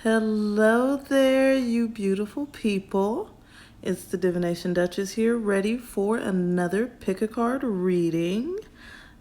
Hello there, you beautiful people. It's the Divination Duchess here, ready for another pick a card reading.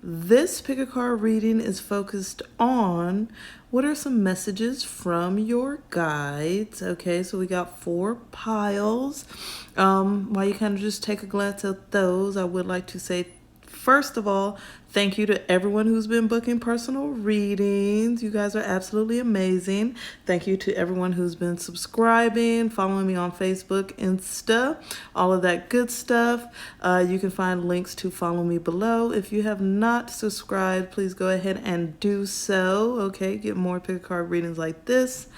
This pick a card reading is focused on what are some messages from your guides. Okay, so we got 4 piles. While you kind of just take a glance at those, I would like to say, first of all, thank you to everyone who's been booking personal readings. You guys are absolutely amazing. Thank you to everyone who's been subscribing, following me on Facebook, Insta, all of that good stuff. You can find links to follow me below. If you have not subscribed, please go ahead and do so. Okay, get more pick a card readings like this.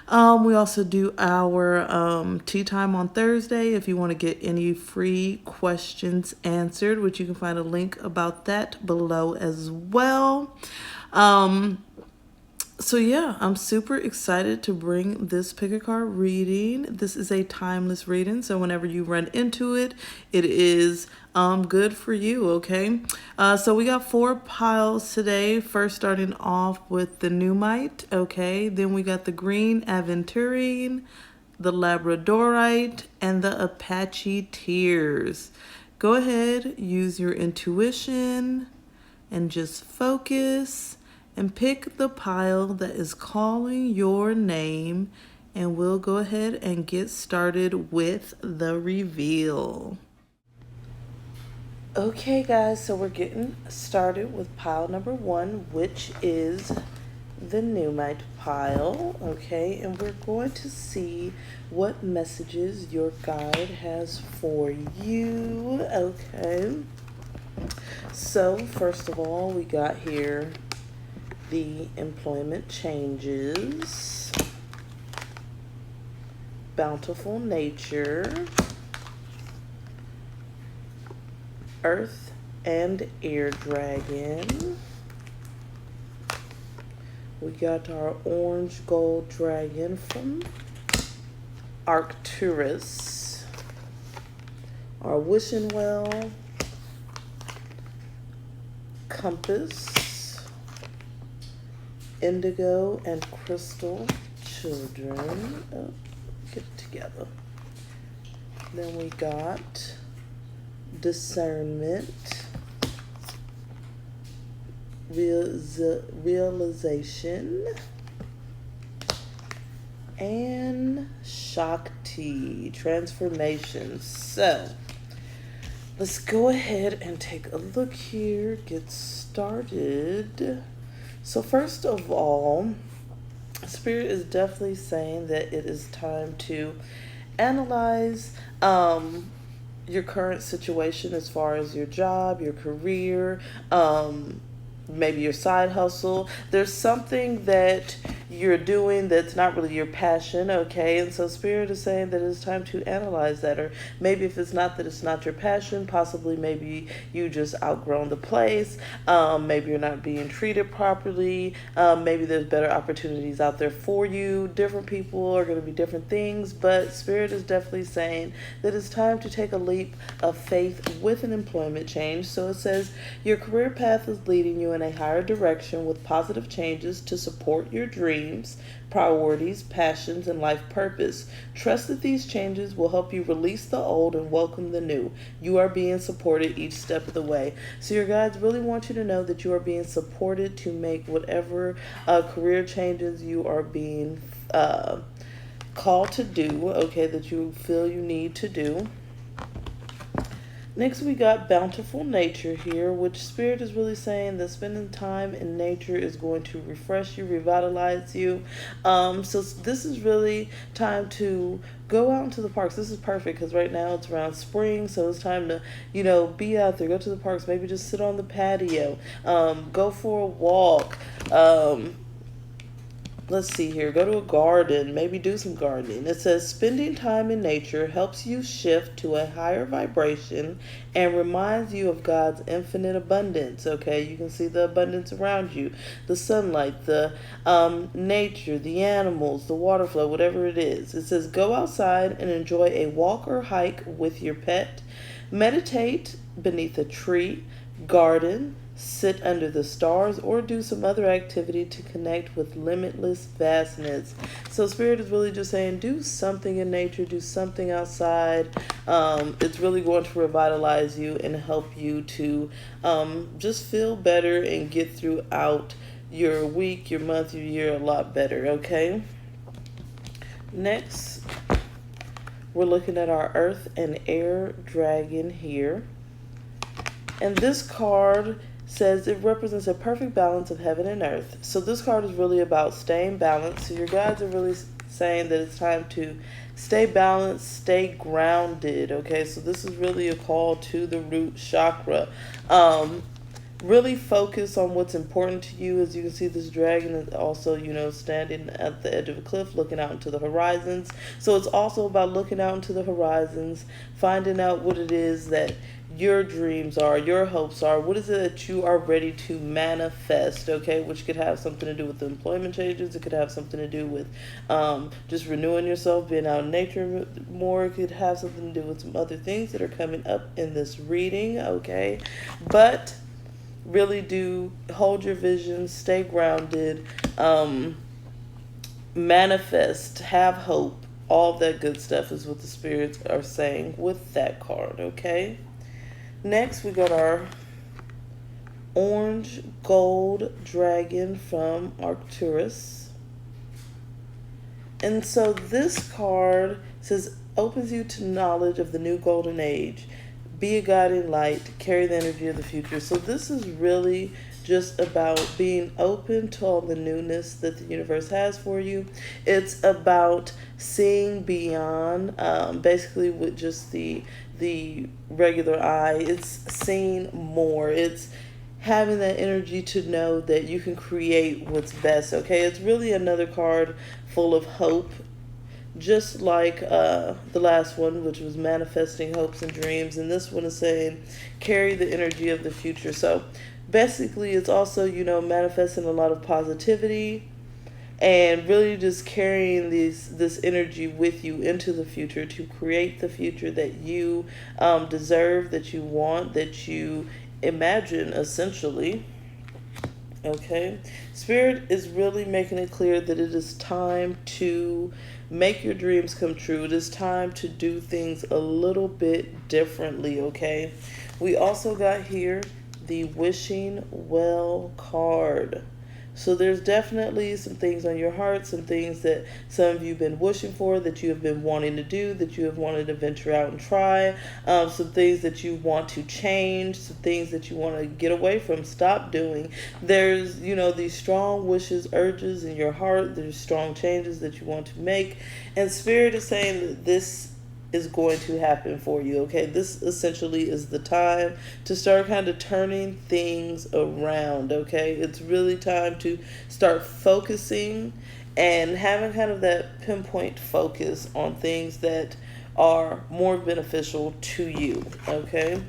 We also do our tea time on Thursday if you want to get any free questions answered, which you can find a link about that below as well. So yeah, I'm super excited to bring this pick a card reading. This is a timeless reading, so whenever you run into it, it is good for you, okay? So we got 4 piles today. First starting off with the Numite, okay? Then we got the Green Aventurine, the Labradorite, and the Apache Tears. Go ahead, use your intuition, and just focus and pick the pile that is calling your name, and we'll go ahead and get started with the reveal. Okay guys, so we're getting started with pile number 1, which is the Numite pile, okay, and we're going to see what messages your guide has for you, okay. So first of all, we got here the employment changes, bountiful nature, earth and air dragon. We got our orange gold dragon from Arcturus, our wishing well, compass, indigo and crystal children. Oh, get it together. Then we got discernment, realization, and Shakti, transformation. So let's go ahead and take a look here, get started. So first of all, Spirit is definitely saying that it is time to analyze your current situation as far as your job, your career, maybe your side hustle. There's something that you're doing that's not really your passion, okay? And so Spirit is saying that it's time to analyze that. Or maybe if it's not that it's not your passion, possibly maybe you just outgrown the place. Maybe you're not being treated properly. Maybe there's better opportunities out there for you. Different people are going to be different things, but Spirit is definitely saying that it's time to take a leap of faith with an employment change. So it says your career path is leading you in a higher direction with positive changes to support your dreams, priorities, passions, and life purpose. Trust that these changes will help you release the old and welcome the new. You are being supported each step of the way. So your guides really want you to know that you are being supported to make whatever career changes you are being called to do, okay, that you feel you need to do. Next, we got bountiful nature here, which Spirit is really saying that spending time in nature is going to refresh you, revitalize you. So this is really time to go out into the parks. This is perfect because right now it's around spring, so it's time to, be out there, go to the parks, maybe just sit on the patio, go for a walk. Let's see here, go to a garden, maybe do some gardening. It says spending time in nature helps you shift to a higher vibration and reminds you of God's infinite abundance. Okay, you can see the abundance around you, the sunlight, the nature, the animals, the water flow, whatever it is. It says go outside and enjoy a walk or hike with your pet. Meditate beneath a tree, garden, sit under the stars, or do some other activity to connect with limitless vastness. So Spirit is really just saying, do something in nature, do something outside. It's really going to revitalize you and help you to just feel better and get throughout your week, your month, your year a lot better, okay? Next, we're looking at our Earth and Air Dragon here. And this card says it represents a perfect balance of heaven and earth. So this card is really about staying balanced. So your guides are really saying that it's time to stay balanced, stay grounded, okay? So this is really a call to the root chakra. Really focus on what's important to you. As you can see, this dragon is also, standing at the edge of a cliff looking out into the horizons. So it's also about looking out into the horizons, finding out what it is that your dreams are, your hopes are. What is it that you are ready to manifest, okay? Which could have something to do with the employment changes. It could have something to do with just renewing yourself, being out in nature more. It could have something to do with some other things that are coming up in this reading, okay? But really do hold your vision, stay grounded, manifest, have hope. All that good stuff is what the spirits are saying with that card, okay? Next, we got our orange gold dragon from Arcturus. And so this card says, opens you to knowledge of the new golden age. Be a guiding light, carry the energy of the future. So this is really just about being open to all the newness that the universe has for you. It's about seeing beyond, basically with just the regular eye. It's seeing more. It's having that energy to know that you can create what's best, okay? It's really another card full of hope, just like the last one, which was manifesting hopes and dreams. And this one is saying, carry the energy of the future. So basically, it's also, manifesting a lot of positivity and really just carrying this energy with you into the future to create the future that you deserve, that you want, that you imagine, essentially. Okay, Spirit is really making it clear that it is time to make your dreams come true. It is time to do things a little bit differently, okay? We also got here the Wishing Well card. So there's definitely some things on your heart, some things that some of you have been wishing for, that you have been wanting to do, that you have wanted to venture out and try, some things that you want to change, some things that you want to get away from, stop doing. There's, these strong wishes, urges in your heart. There's strong changes that you want to make. And Spirit is saying that this is going to happen for you, okay? This essentially is the time to start kind of turning things around, okay? It's really time to start focusing and having kind of that pinpoint focus on things that are more beneficial to you, okay?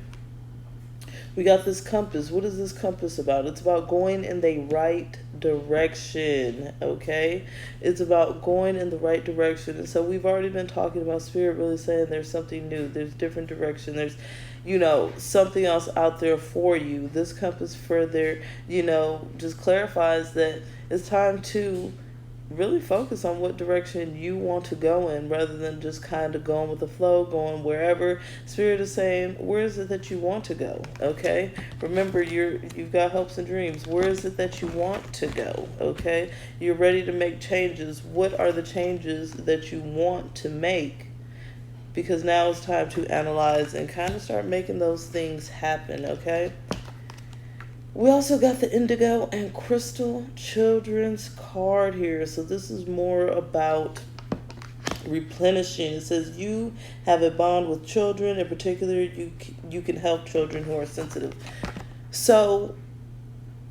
We got this compass. What is this compass about? It's about going in the right direction, okay? It's about going in the right direction. And so we've already been talking about Spirit really saying there's something new. There's different direction. There's, something else out there for you. This compass further, just clarifies that it's time to really focus on what direction you want to go in, rather than just kind of going with the flow, going wherever. Spirit is saying, where is it that you want to go, okay? Remember, you've got hopes and dreams. Where is it that you want to go, okay? You're ready to make changes. What are the changes that you want to make? Because now it's time to analyze and kind of start making those things happen, okay? We also got the Indigo and Crystal Children's card here. So this is more about replenishing. It says you have a bond with children. In particular, you can help children who are sensitive. So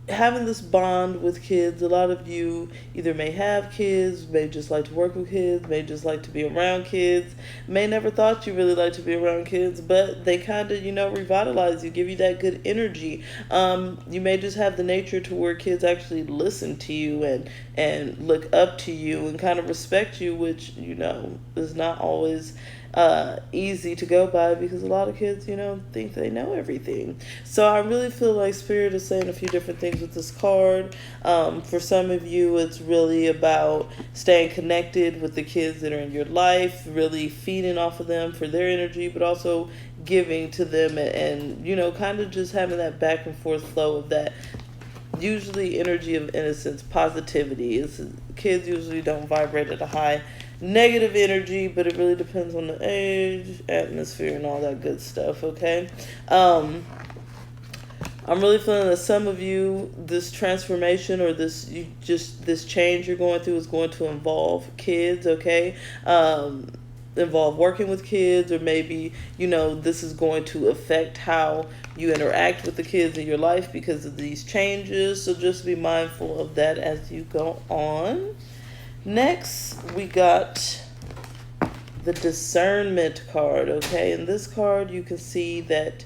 having this bond with kids. A lot of you either may have kids, may just like to work with kids, may just like to be around kids, may never thought you really like to be around kids, but they kind of, revitalize you, give you that good energy. You may just have the nature to where kids actually listen to you and look up to you and kind of respect you, which, is not always easy to go by, because a lot of kids, think they know everything. So I really feel like Spirit is saying a few different things with this card. For some of you, it's really about staying connected with the kids that are in your life, really feeding off of them for their energy, but also giving to them and kind of just having that back and forth flow of that usually energy of innocence, positivity. Kids usually don't vibrate at a high negative energy, but it really depends on the age, atmosphere, and all that good stuff. Okay. I'm really feeling that some of you, this transformation or this change you're going through is going to involve kids. Okay. Involve working with kids, or maybe this is going to affect how you interact with the kids in your life because of these changes. So just be mindful of that as you go on. Next, we got the Discernment card. Okay, in this card you can see that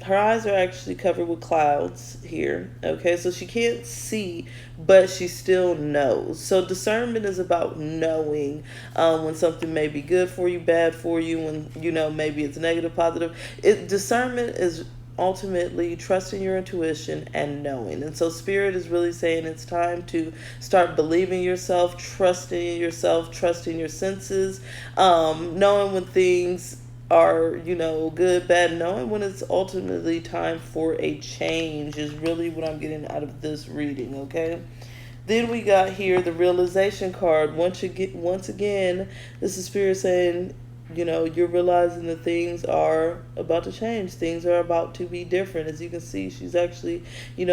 her eyes are actually covered with clouds here. Okay, so she can't see, but she still knows. So discernment is about knowing when something may be good for you, bad for you, when maybe it's negative, positive. Discernment is ultimately trusting your intuition and knowing. And so Spirit is really saying it's time to start believing yourself, trusting yourself, trusting your senses, knowing when things are good, bad, knowing when it's ultimately time for a change is really what I'm getting out of this reading. Okay, then we got here the Realization card. Once again, this is Spirit saying you're realizing that things are about to change, things are about to be different. As you can see, she's actually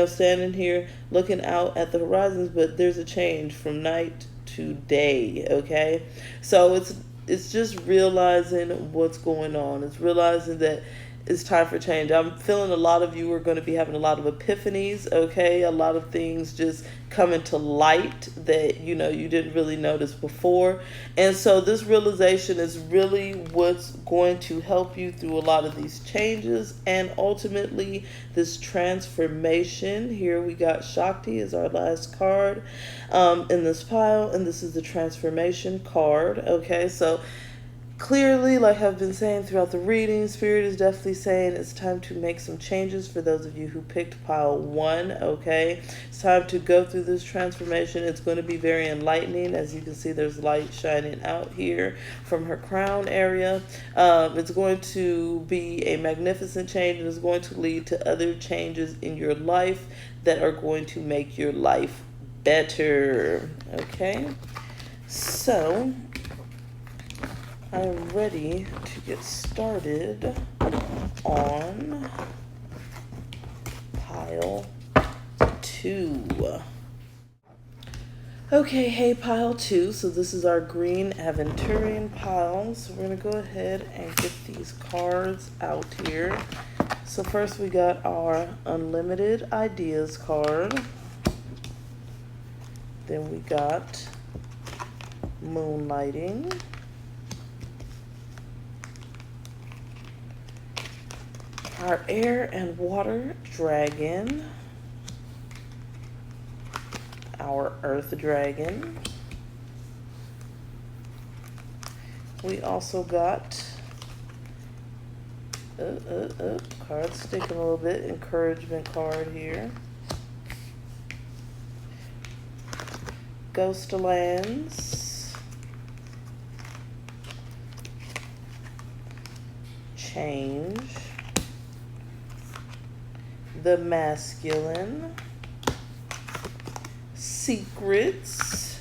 standing here looking out at the horizons, but there's a change from night to day. Okay, so it's just realizing what's going on. It's realizing that it's time for change. I'm feeling a lot of you are going to be having a lot of epiphanies, okay? A lot of things just coming to light that, you didn't really notice before. And so this realization is really what's going to help you through a lot of these changes and ultimately this transformation. Here we got Shakti as our last card in this pile, and this is the transformation card, okay? So clearly, like I've been saying throughout the reading, Spirit is definitely saying it's time to make some changes for those of you who picked pile 1, okay? It's time to go through this transformation. It's going to be very enlightening. As you can see, there's light shining out here from her crown area. It's going to be a magnificent change, and it's going to lead to other changes in your life that are going to make your life better, okay? So I'm ready to get started on pile 2. Okay, hey, pile 2. So this is our green Aventurian pile. So we're going to go ahead and get these cards out here. So first we got our Unlimited Ideas card. Then we got Moonlighting. Our Air and Water Dragon, our Earth Dragon. We also got cards sticking a little bit, encouragement card here. Ghostlands, Change, the Masculine, Secrets,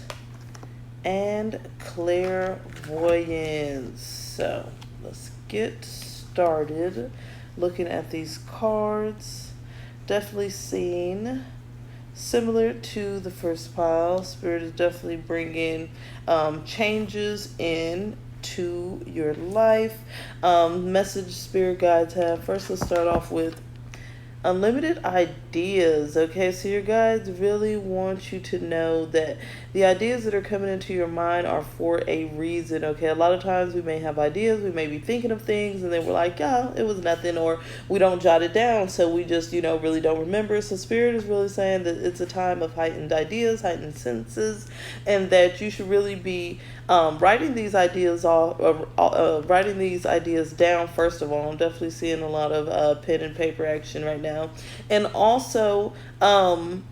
and Clairvoyance. So let's get started looking at these cards. Definitely seeing similar to the first pile. Spirit is definitely bringing changes in to your life. Message Spirit guides have. First, let's start off with unlimited ideas. Okay, so your guides really want you to know that the ideas that are coming into your mind are for a reason. Okay, a lot of times we may have ideas, we may be thinking of things, and then we're like, yeah, it was nothing, or we don't jot it down, so we just, really don't remember. So Spirit is really saying that it's a time of heightened ideas, heightened senses, and that you should really be writing these ideas writing these ideas down. First of all, I'm definitely seeing a lot of pen and paper action right now, and also kind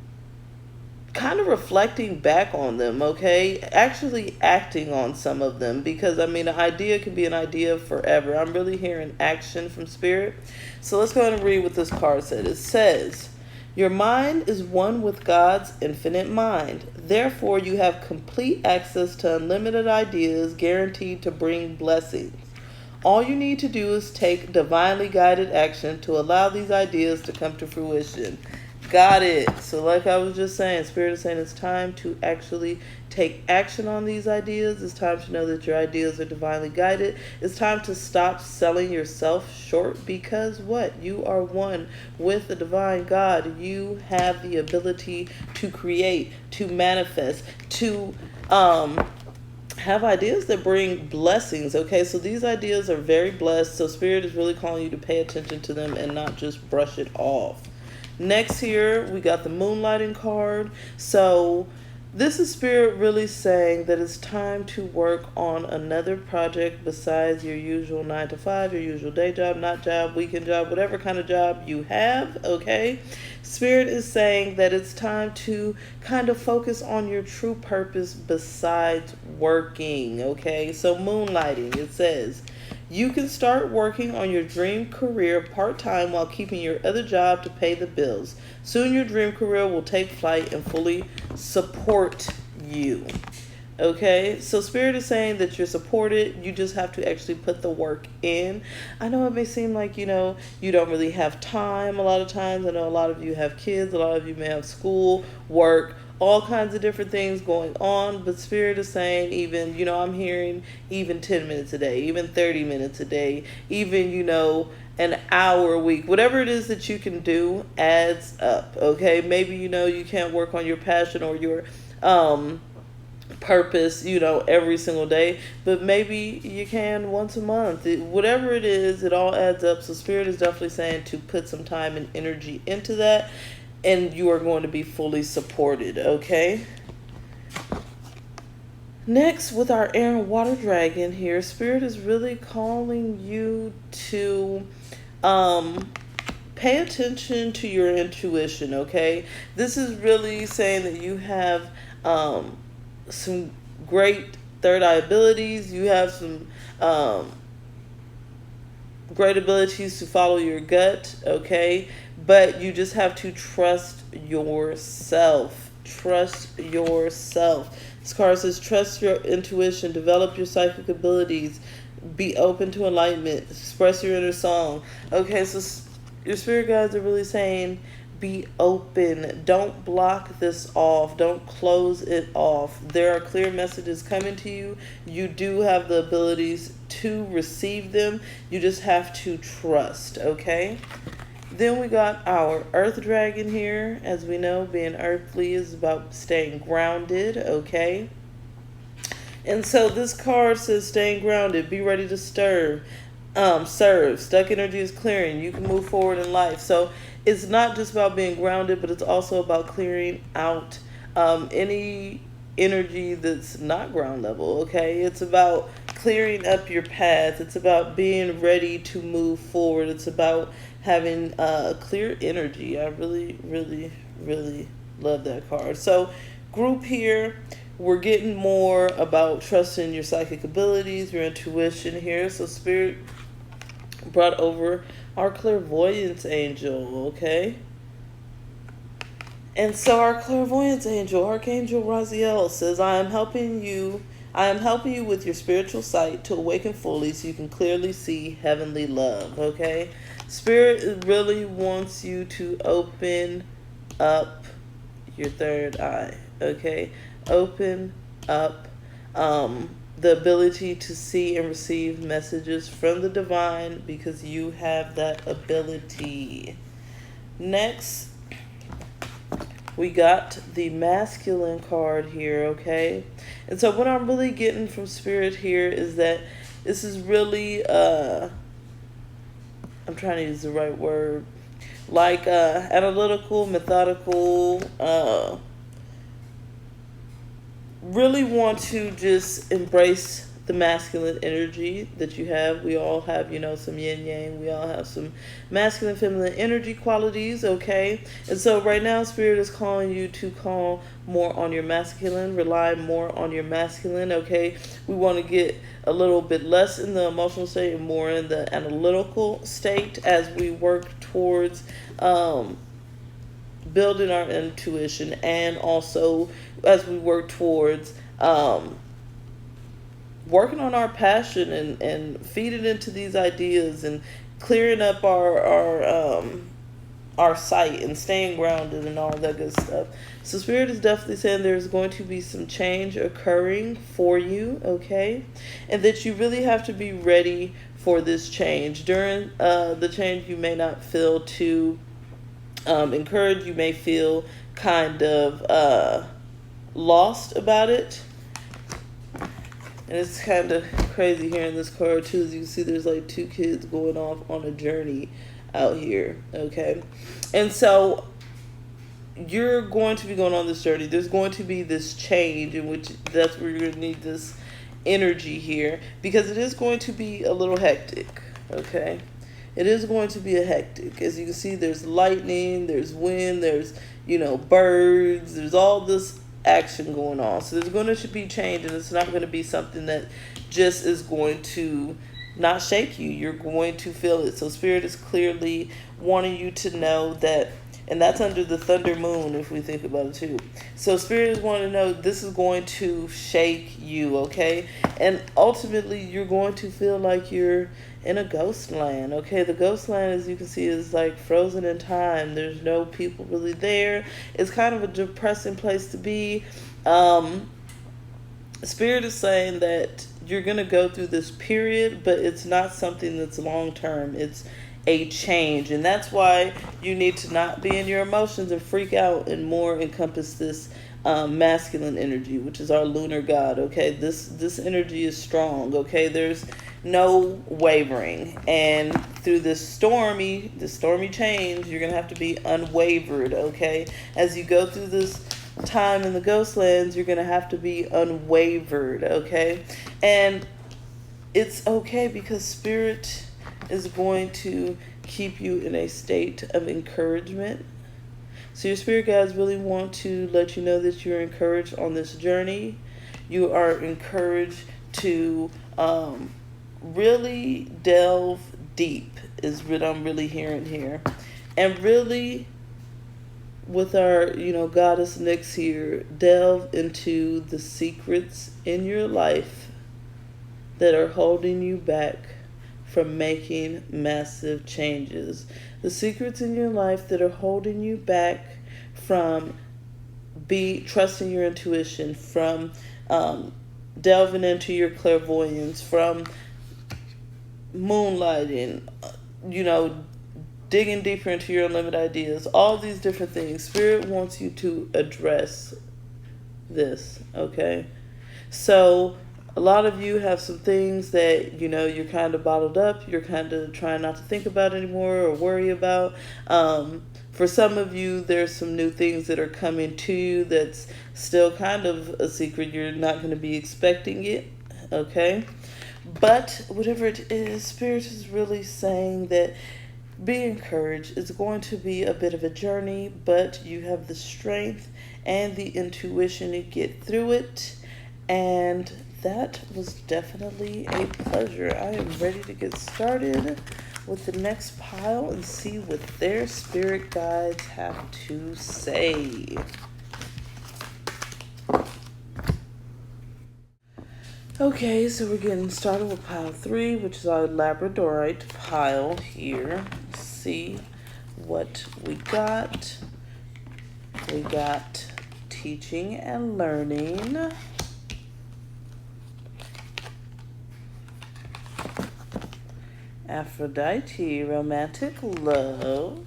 of reflecting back on them. Okay, actually acting on some of them, because I mean, an idea can be an idea forever. I'm really hearing action from Spirit. So let's go ahead and read what this card said. It says, your mind is one with God's infinite mind. Therefore, you have complete access to unlimited ideas guaranteed to bring blessings. All you need to do is take divinely guided action to allow these ideas to come to fruition. Got it. So like I was just saying, Spirit is saying it's time to actually take action on these ideas. It's time to know that your ideas are divinely guided. It's time to stop selling yourself short, because what? You are one with the divine God. You have the ability to create, to manifest, to have ideas that bring blessings. Okay, so these ideas are very blessed. So Spirit is really calling you to pay attention to them and not just brush it off. Next here, we got the moonlighting card. So this is Spirit really saying that it's time to work on another project besides your usual 9 to 5, your usual day job, not job, weekend job, whatever kind of job you have, okay? Spirit is saying that it's time to kind of focus on your true purpose besides working, okay? So moonlighting, it says, you can start working on your dream career part-time while keeping your other job to pay the bills. Soon your dream career will take flight and fully support you. Okay, so Spirit is saying that you're supported. You just have to actually put the work in. I know it may seem like, you don't really have time a lot of times. I know a lot of you have kids. A lot of you may have school, work, all kinds of different things going on. But Spirit is saying even, I'm hearing even 10 minutes a day, even 30 minutes a day, even, an hour a week. Whatever it is that you can do adds up, okay? Maybe, you can't work on your passion or your purpose, every single day, but maybe you can once a month. Whatever it is, it all adds up. So Spirit is definitely saying to put some time and energy into that, and you are going to be fully supported, okay? Next, with our air and water dragon here, Spirit is really calling you to pay attention to your intuition, okay? This is really saying that you have some great third eye abilities. You have some great abilities to follow your gut, okay? But you just have to trust yourself. Trust yourself. This card says trust your intuition, develop your psychic abilities, be open to enlightenment, express your inner song. Okay, so your spirit guides are really saying be open. Don't block this off. Don't close it off. There are clear messages coming to you. You do have the abilities to receive them. You just have to trust, okay? Then we got our earth dragon here. As we know, being earthly is about staying grounded, okay? And so this card says staying grounded, be ready to serve. Stuck energy is clearing. You can move forward in life. So it's not just about being grounded, but it's also about clearing out any energy that's not ground level, okay? It's about clearing up your path. It's about being ready to move forward. It's about having clear energy. I really, really, really love that card. So group here, we're getting more about trusting your psychic abilities, your intuition here. So Spirit brought over our clairvoyance angel, okay? And so our clairvoyance angel, Archangel Raziel, says, I am helping you with your spiritual sight to awaken fully so you can clearly see heavenly love, okay? Spirit really wants you to open up your third eye, okay? Open up the ability to see and receive messages from the divine, because you have that ability. Next, we got the masculine card here, okay? And so what I'm really getting from Spirit here is that this is really, I'm trying to use the right word, like analytical, methodical, really want to just embrace the masculine energy that you have. We all have, some yin yang. We all have some masculine, feminine energy qualities, okay? And so right now, Spirit is calling you to call more on your masculine, rely more on your masculine, okay? We want to get a little bit less in the emotional state and more in the analytical state as we work towards building our intuition, and also as we work towards working on our passion and feeding into these ideas and clearing up our sight and staying grounded and all that good stuff. So Spirit is definitely saying there's going to be some change occurring for you, okay? And that you really have to be ready for this change. During the change, you may not feel too encouraged. You may feel kind of lost about it. And it's kind of crazy here in this card too. As you can see, there's like two kids going off on a journey out here, okay? And so you're going to be going on this journey. There's going to be this change in which that's where you're going to need this energy here, because it is going to be a little hectic, okay? It is going to be a hectic. As you can see, there's lightning, there's wind, there's, birds, there's all this action going on. So there's going to be change, and it's not going to be something that just is going to not shake you. You're going to feel it. So Spirit is clearly wanting you to know that, and that's under the thunder moon if we think about it too. So Spirit is wanting to know this is going to shake you, okay? And ultimately you're going to feel like you're in a ghost land, okay? The ghost land, as you can see, is like frozen in time. There's no people really there. It's kind of a depressing place to be. Spirit is saying that you're going to go through this period, but it's not something that's long term. It's a change, and that's why you need to not be in your emotions and freak out, and more encompass this masculine energy, which is our lunar god, okay? This energy is strong, okay? There's no wavering, and through this stormy change, you're gonna have to be unwavered, okay? As you go through this time in the ghost lands, you're gonna have to be unwavered, okay? And it's okay, because Spirit is going to keep you in a state of encouragement. So your spirit guides really want to let you know that you're encouraged on this journey. You are encouraged to really delve deep, is what I'm really hearing here. And really, with our, goddess Nyx here, delve into the secrets in your life that are holding you back from making massive changes. The secrets in your life that are holding you back from trusting your intuition, from delving into your clairvoyance, from moonlighting, digging deeper into your unlimited ideas, all these different things. Spirit wants you to address this, okay? So a lot of you have some things that, you're kind of bottled up. You're kind of trying not to think about anymore or worry about. For some of you, there's some new things that are coming to you that's still kind of a secret. You're not going to be expecting it, okay? But whatever it is, Spirit is really saying that be encouraged. It's going to be a bit of a journey, but you have the strength and the intuition to get through it. And that was definitely a pleasure. I am ready to get started with the next pile and see what their spirit guides have to say. Okay, so we're getting started with pile 3, which is our Labradorite pile here. Let's see what we got. We got teaching and learning. Aphrodite, romantic love.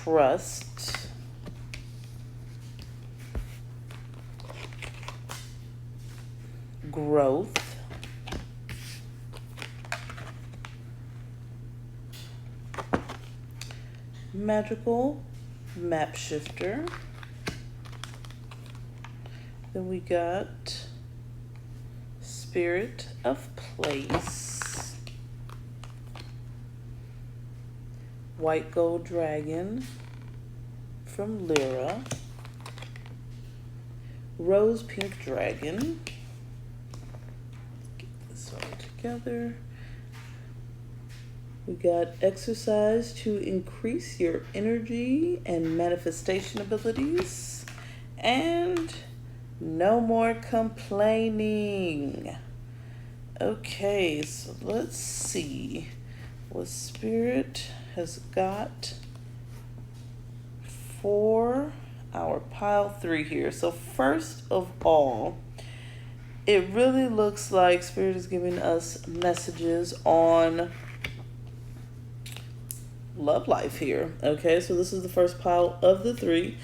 trust, growth, magical map shifter. Then we got spirit of place, white gold dragon from Lyra, rose pink dragon. Get this all together. We got exercise to increase your energy and manifestation abilities, and no more complaining. Okay, so let's see what Spirit has got for our pile 3 here. So first of all, it really looks like Spirit is giving us messages on love life here. Okay, so this is the first pile of the 3.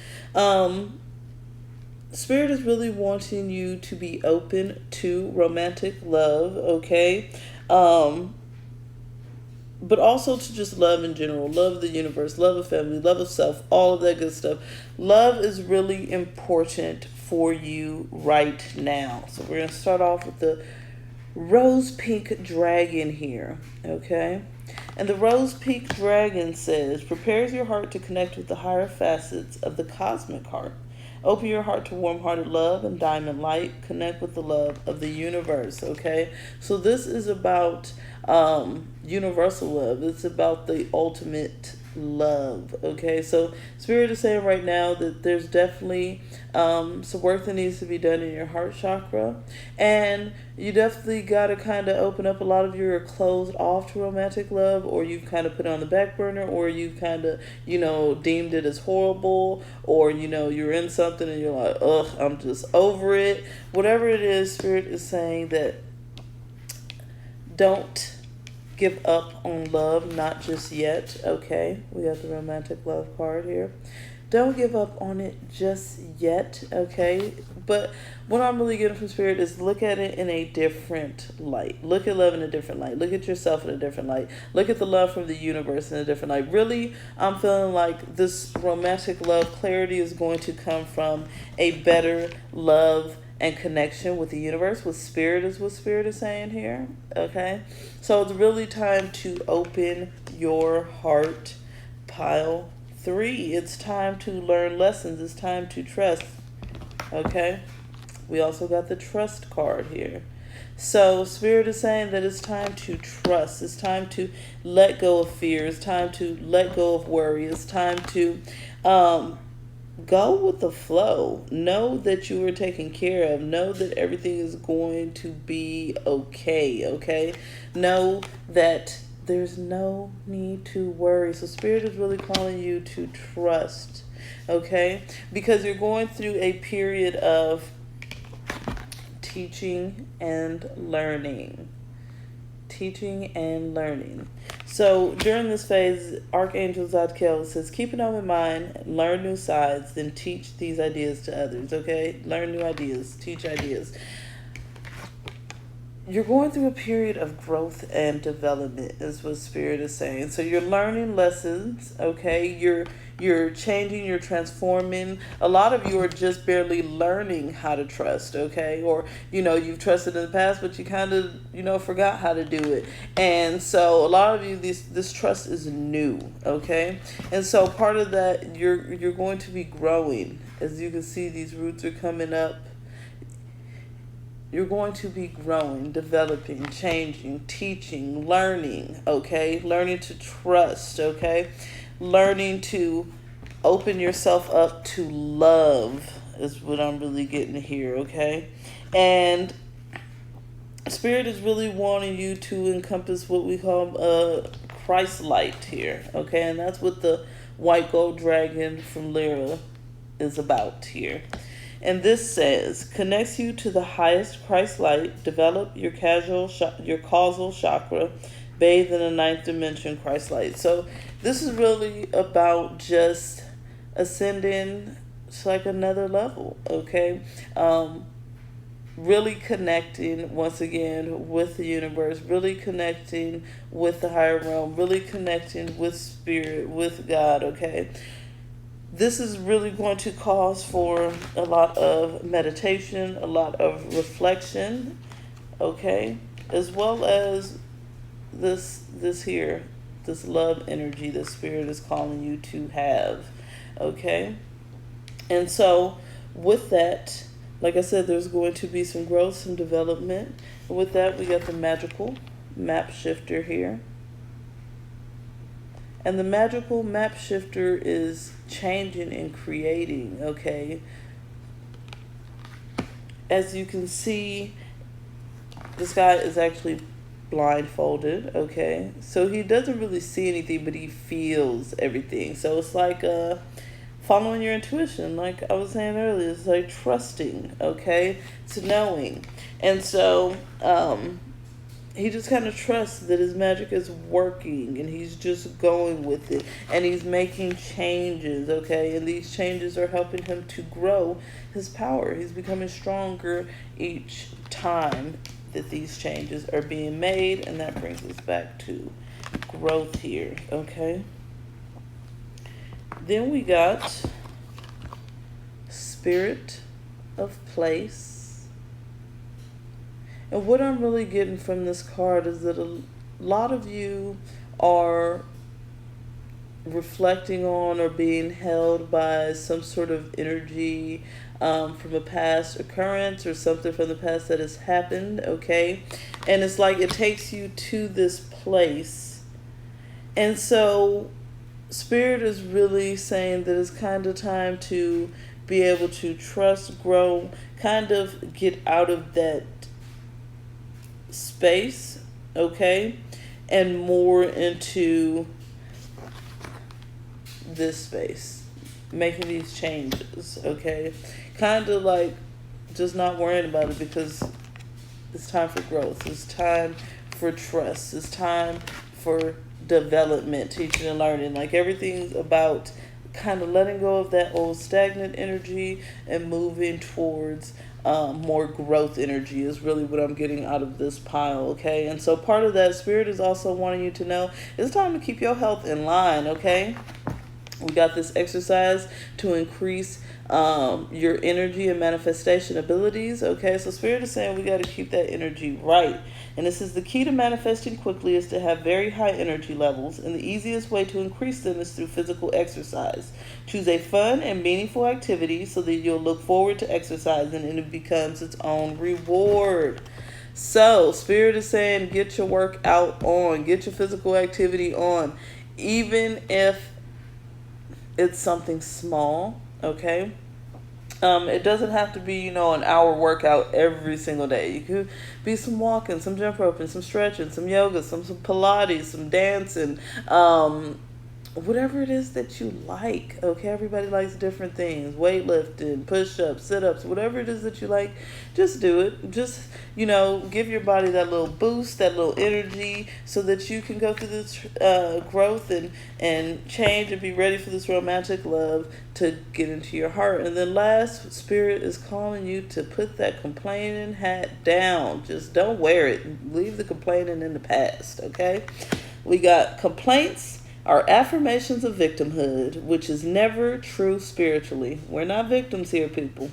Spirit is really wanting you to be open to romantic love, okay? But also to just love in general, love of the universe, love of family, love of self, all of that good stuff. Love is really important for you right now. So we're going to start off with the rose pink dragon here, okay? And the rose pink dragon says, prepares your heart to connect with the higher facets of the cosmic heart. Open your heart to warm-hearted love and diamond light. Connect with the love of the universe, okay? So this is about universal love. It's about the ultimate love, okay? So Spirit is saying right now that there's definitely some work that needs to be done in your heart chakra, and you definitely got to kind of open up. A lot of you are closed off to romantic love, or you've kind of put it on the back burner, or you've kind of, deemed it as horrible, or, you're in something and you're like, ugh, I'm just over it. Whatever it is, Spirit is saying that don't give up on love, not just yet, okay? We got the romantic love card here. Don't give up on it just yet, okay? But what I'm really getting from Spirit is look at it in a different light. Look at love in a different light. Look at yourself in a different light. Look at the love from the universe in a different light. Really, I'm feeling like this romantic love clarity is going to come from a better love and connection with the universe, with Spirit, is what Spirit is saying here, okay? So it's really time to open your heart, pile 3. It's time to learn lessons. It's time to trust, okay? We also got the trust card here. So Spirit is saying that it's time to trust. It's time to let go of fear. It's time to let go of worry. It's time to go with the flow. Know that you are taken care of. Know that everything is going to be okay, okay? Know that there's no need to worry. So Spirit is really calling you to trust, okay? Because you're going through a period of teaching and learning. Teaching and learning. So during this phase, Archangel Zadkiel says, keep an open mind, learn new sides, then teach these ideas to others, okay? Learn new ideas, teach ideas. You're going through a period of growth and development, is what Spirit is saying. So you're learning lessons, okay? You're changing, you're transforming. A lot of you are just barely learning how to trust, okay? Or, you've trusted in the past, but you kind of, forgot how to do it. And so a lot of you, this trust is new, okay? And so part of that, you're going to be growing. As you can see, these roots are coming up. You're going to be growing, developing, changing, teaching, learning, okay? Learning to trust, okay? Learning to open yourself up to love is what I'm really getting here, okay? And Spirit is really wanting you to encompass what we call Christ light here, okay? And that's what the white gold dragon from Lyra is about here. And this says, connects you to the highest Christ light, develop your causal chakra, bathed in the ninth dimension Christ light. So this is really about just ascending to like another level, okay? Really connecting once again with the universe, really connecting with the higher realm, really connecting with spirit, with God, okay? This is really going to cause for a lot of meditation, a lot of reflection, okay? As well as this love energy that spirit is calling you to have, okay? And so with that, like I said, there's going to be some growth, some development. And with that, we got the magical map shifter here. And the magical map shifter is changing and creating, okay? As you can see, this guy is actually blindfolded, okay? So he doesn't really see anything, but he feels everything. So it's like following your intuition, like I was saying earlier. It's like trusting, okay? It's knowing. And so he just kind of trusts that his magic is working, and he's just going with it, and he's making changes, okay? And these changes are helping him to grow his power. He's becoming stronger each time that these changes are being made, and that brings us back to growth here, okay? Then we got Spirit of Place. And what I'm really getting from this card is that a lot of you are reflecting on or being held by some sort of energy from a past occurrence or something from the past that has happened, okay? And it's like it takes you to this place. And so Spirit is really saying that it's kind of time to be able to trust, grow, kind of get out of that space, okay, and more into this space, making these changes, okay, kind of like just not worrying about it, because it's time for growth, it's time for trust, it's time for development, teaching and learning. Like everything's about kind of letting go of that old stagnant energy and moving towards more growth energy is really what I'm getting out of this pile, okay? And so part of that, Spirit is also wanting you to know it's time to keep your health in line, okay? We got this exercise to increase your energy and manifestation abilities, okay? So Spirit is saying we got to keep that energy right. And this is the key to manifesting quickly, is to have very high energy levels. And the easiest way to increase them is through physical exercise. Choose a fun and meaningful activity so that you'll look forward to exercising and it becomes its own reward. So Spirit is saying get your workout on, get your physical activity on, even if it's something small, okay? It doesn't have to be, an hour workout every single day. You could be some walking, some jump roping, some stretching, some yoga, some Pilates, some dancing, whatever it is that you like, okay? Everybody likes different things. Weightlifting, push-ups, sit-ups, whatever it is that you like, just do it. Just, give your body that little boost, that little energy, so that you can go through this growth and change and be ready for this romantic love to get into your heart. And then last, Spirit is calling you to put that complaining hat down. Just don't wear it. Leave the complaining in the past, okay? We got complaints are affirmations of victimhood, which is never true spiritually. We're not victims here, people.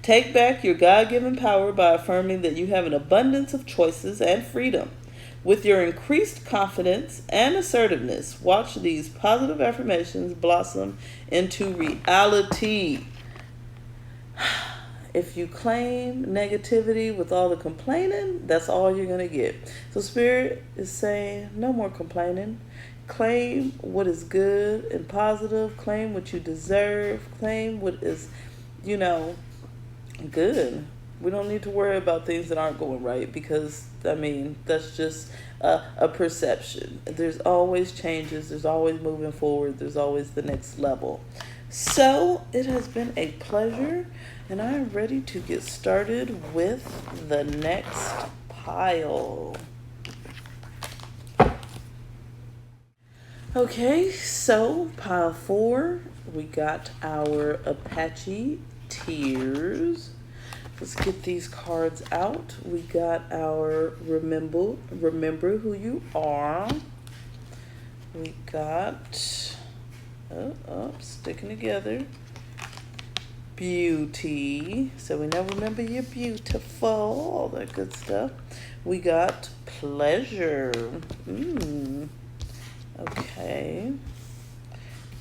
Take back your God-given power by affirming that you have an abundance of choices and freedom. With your increased confidence and assertiveness, watch these positive affirmations blossom into reality. If you claim negativity with all the complaining, that's all you're going to get. So Spirit is saying no more complaining. Claim what is good and positive. Claim what you deserve. Claim what is, good. We don't need to worry about things that aren't going right, because, that's just a perception. There's always changes. There's always moving forward. There's always the next level. So it has been a pleasure, and I am ready to get started with the next pile. Okay, so pile 4, we got our Apache Tears. Let's get these cards out. We got our Remember Who You Are. We got, sticking together, Beauty. So we now remember you're beautiful, all that good stuff. We got Pleasure. Okay.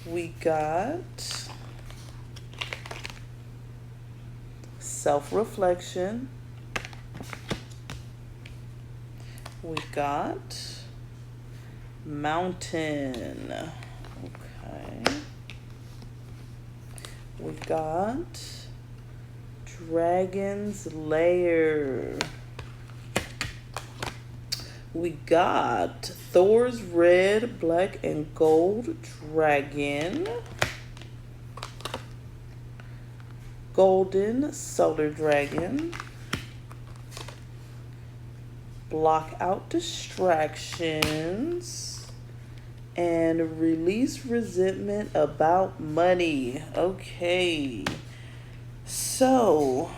We got Self-Reflection. We got Mountain. Okay. We got Dragon's Lair. We got Thor's Red, Black, and Gold Dragon. Golden Solar Dragon. Block out distractions. And release resentment about money. Okay. So,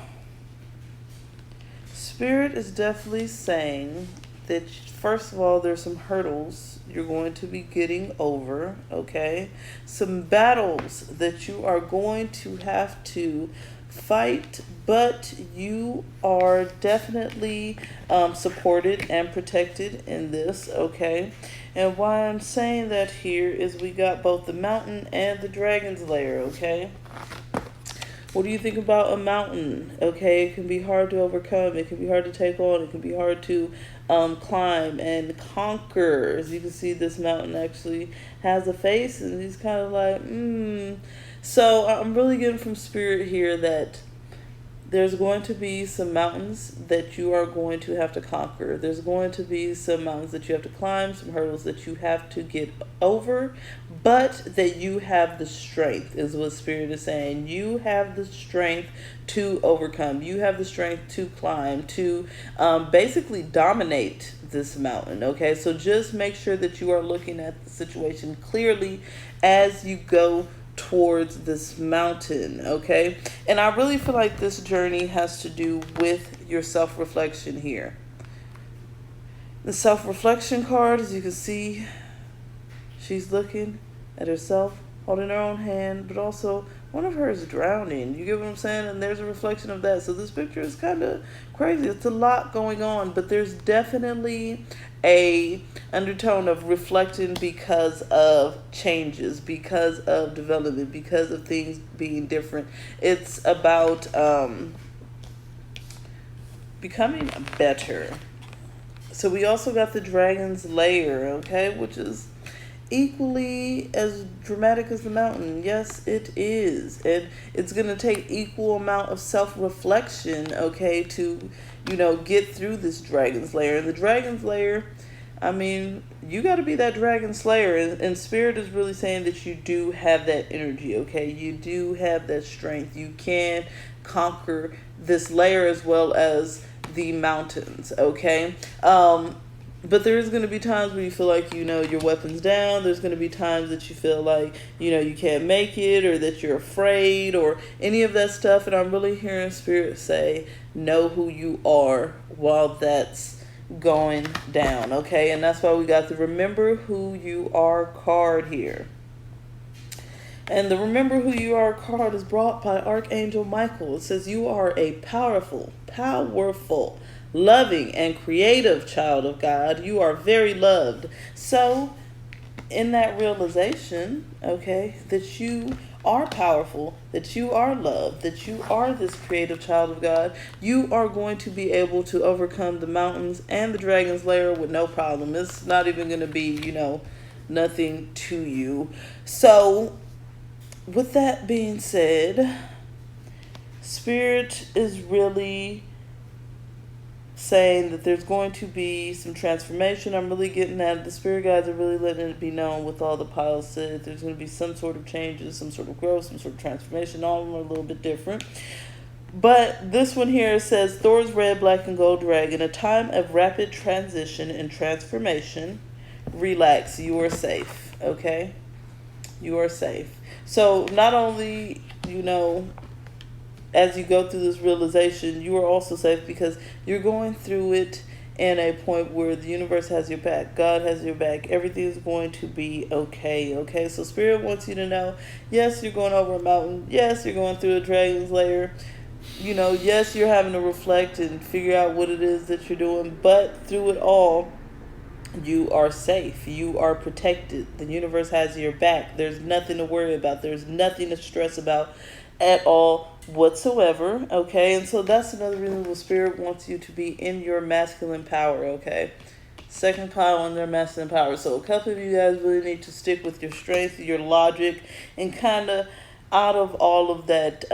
Spirit is definitely saying that, first of all, there's some hurdles you're going to be getting over, okay? Some battles that you are going to have to fight, but you are definitely supported and protected in this, okay? And why I'm saying that here is we got both the mountain and the dragon's lair, okay? What do you think about a mountain? Okay, it can be hard to overcome. It can be hard to take on. It can be hard to climb and conquer. As you can see, this mountain actually has a face, and he's kind of like, So I'm really getting from Spirit here that there's going to be some mountains that you are going to have to conquer. There's going to be some mountains that you have to climb, some hurdles that you have to get over, but that you have the strength, is what Spirit is saying. You have the strength to overcome. You have the strength to climb, to basically dominate this mountain, okay? So just make sure that you are looking at the situation clearly as you go towards this mountain, okay? And I really feel like this journey has to do with your self-reflection here. The self-reflection card, as you can see, she's looking at herself, holding her own hand, but also one of her is drowning. You get what I'm saying? And there's a reflection of that. So this picture is kind of crazy. It's a lot going on, but there's definitely a undertone of reflecting because of changes, because of development, because of things being different. It's about becoming better. So we also got the dragon's lair, okay, which is equally as dramatic as the mountain. Yes, it is. And it's going to take equal amount of self-reflection, okay, to, get through this dragon's lair. And the dragon's lair, I mean, you got to be that dragon slayer. And Spirit is really saying that you do have that energy, okay? You do have that strength. You can conquer this lair as well as the mountains, okay? But there's going to be times where you feel like, your weapon's down. There's going to be times that you feel like, you can't make it, or that you're afraid, or any of that stuff. And I'm really hearing Spirit say, know who you are while that's going down, okay? And that's why we got the Remember Who You Are card here. And the Remember Who You Are card is brought by Archangel Michael. It says, you are a powerful, loving, and creative child of God. You are very loved. So, in that realization, okay, that you are powerful, that you are loved, that you are this creative child of God, you are going to be able to overcome the mountains and the dragon's lair with no problem. It's not even going to be, nothing to you. So, with that being said, Spirit is really saying that there's going to be some transformation. I'm really getting that. The Spirit guides are really letting it be known with all the piles said. There's going to be some sort of changes, some sort of growth, some sort of transformation. All of them are a little bit different. But this one here says, Thor's Red, Black, and Gold Dragon, a time of rapid transition and transformation. Relax, you are safe. Okay? You are safe. So not only, as you go through this realization, you are also safe because you're going through it in a point where the universe has your back, God has your back, everything is going to be okay. Okay, so Spirit wants you to know, yes, you're going over a mountain, yes, you're going through a dragon's lair, yes, you're having to reflect and figure out what it is that you're doing, but through it all, you are safe. You are protected. The universe has your back. There's nothing to worry about. There's nothing to stress about at all whatsoever. Okay, and so that's another reason why Spirit wants you to be in your masculine power. Okay, second pile in their masculine power. So a couple of you guys really need to stick with your strength, your logic, and kind of out of all of that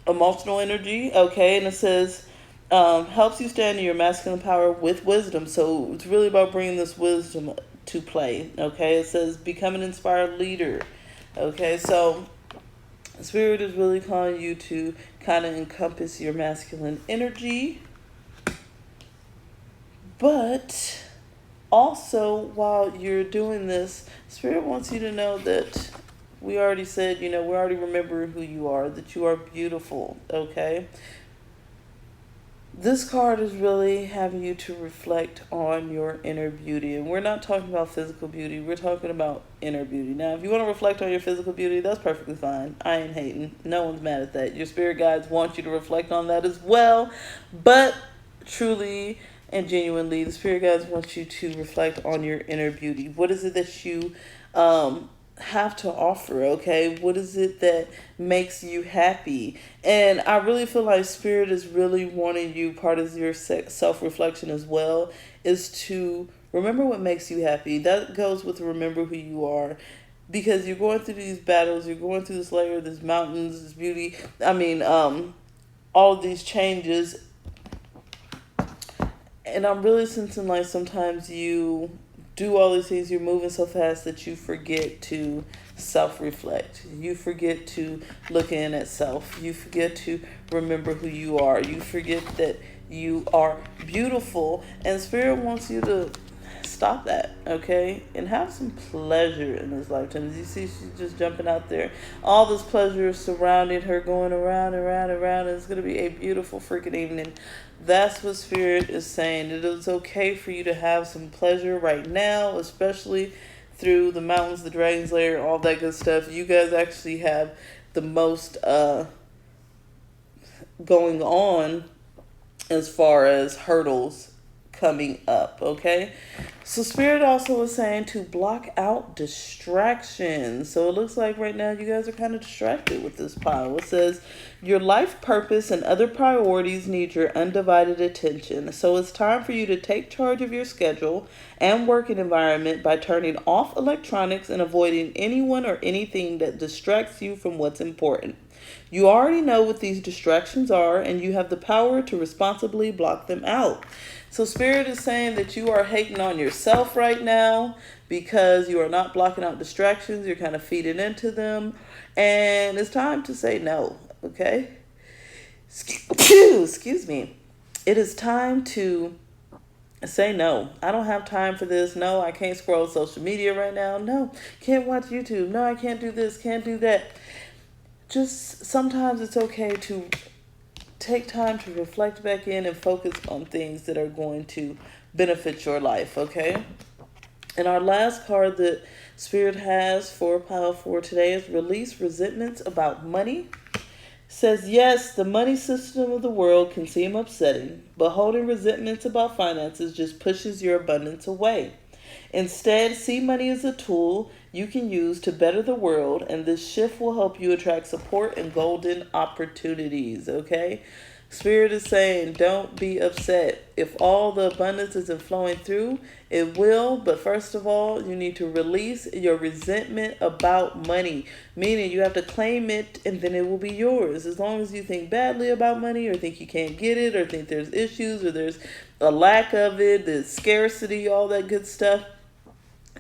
emotional energy. Okay, and it says helps you stand in your masculine power with wisdom. So it's really about bringing this wisdom to play. Okay, it says become an inspired leader. Okay, so Spirit is really calling you to kind of encompass your masculine energy, but also while you're doing this, Spirit wants you to know that we already said, we already remember who you are, that you are beautiful. Okay, this card is really having you to reflect on your inner beauty. And we're not talking about physical beauty. We're talking about inner beauty. Now, if you want to reflect on your physical beauty, that's perfectly fine. I ain't hating. No one's mad at that. Your spirit guides want you to reflect on that as well. But truly and genuinely, the spirit guides want you to reflect on your inner beauty. What is it that you have to offer? Okay, what is it that makes you happy? And I really feel like Spirit is really wanting you, part of your self-reflection as well, is to remember what makes you happy. That goes with remember who you are, because you're going through these battles, you're going through this layer, this mountains, this beauty, all of these changes, and I'm really sensing like sometimes you do all these things, you're moving so fast that you forget to self-reflect. You forget to look in at self. You forget to remember who you are. You forget that you are beautiful. And Spirit wants you to stop that, okay? And have some pleasure in this lifetime. As you see, she's just jumping out there. All this pleasure surrounding her, going around and around and around. And it's going to be a beautiful freaking evening. That's what Spirit is saying. It is okay for you to have some pleasure right now, especially through the mountains, the dragon's lair, all that good stuff. You guys actually have the most going on as far as hurdles coming up, okay? So Spirit also is saying to block out distractions. So it looks like right now you guys are kind of distracted with this pile. It says your life purpose and other priorities need your undivided attention. So it's time for you to take charge of your schedule and working environment by turning off electronics and avoiding anyone or anything that distracts you from what's important. You already know what these distractions are, and you have the power to responsibly block them out. So Spirit is saying that you are hating on yourself right now because you are not blocking out distractions. You're kind of feeding into them. And it's time to say no, okay? Excuse me. It is time to say no. I don't have time for this. No, I can't scroll social media right now. No, can't watch YouTube. No, I can't do this, can't do that. Just sometimes it's okay to take time to reflect back in and focus on things that are going to benefit your life, okay? And our last card that Spirit has for pile 4 today is release resentments about money. It says, yes, the money system of the world can seem upsetting, but holding resentments about finances just pushes your abundance away. Instead, see money as a tool you can use to better the world, and this shift will help you attract support and golden opportunities, okay? Spirit is saying, don't be upset. If all the abundance isn't flowing through, it will, but first of all, you need to release your resentment about money, meaning you have to claim it and then it will be yours. As long as you think badly about money or think you can't get it or think there's issues or there's a lack of it, there's scarcity, all that good stuff,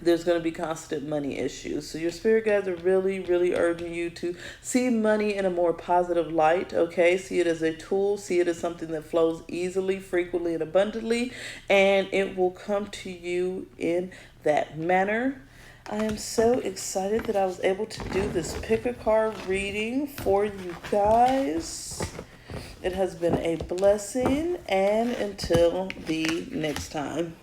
there's going to be constant money issues. So your spirit guides are really, really urging you to see money in a more positive light, okay? See it as a tool. See it as something that flows easily, frequently, and abundantly, and it will come to you in that manner. I am so excited that I was able to do this pick a card reading for you guys. It has been a blessing, and until the next time.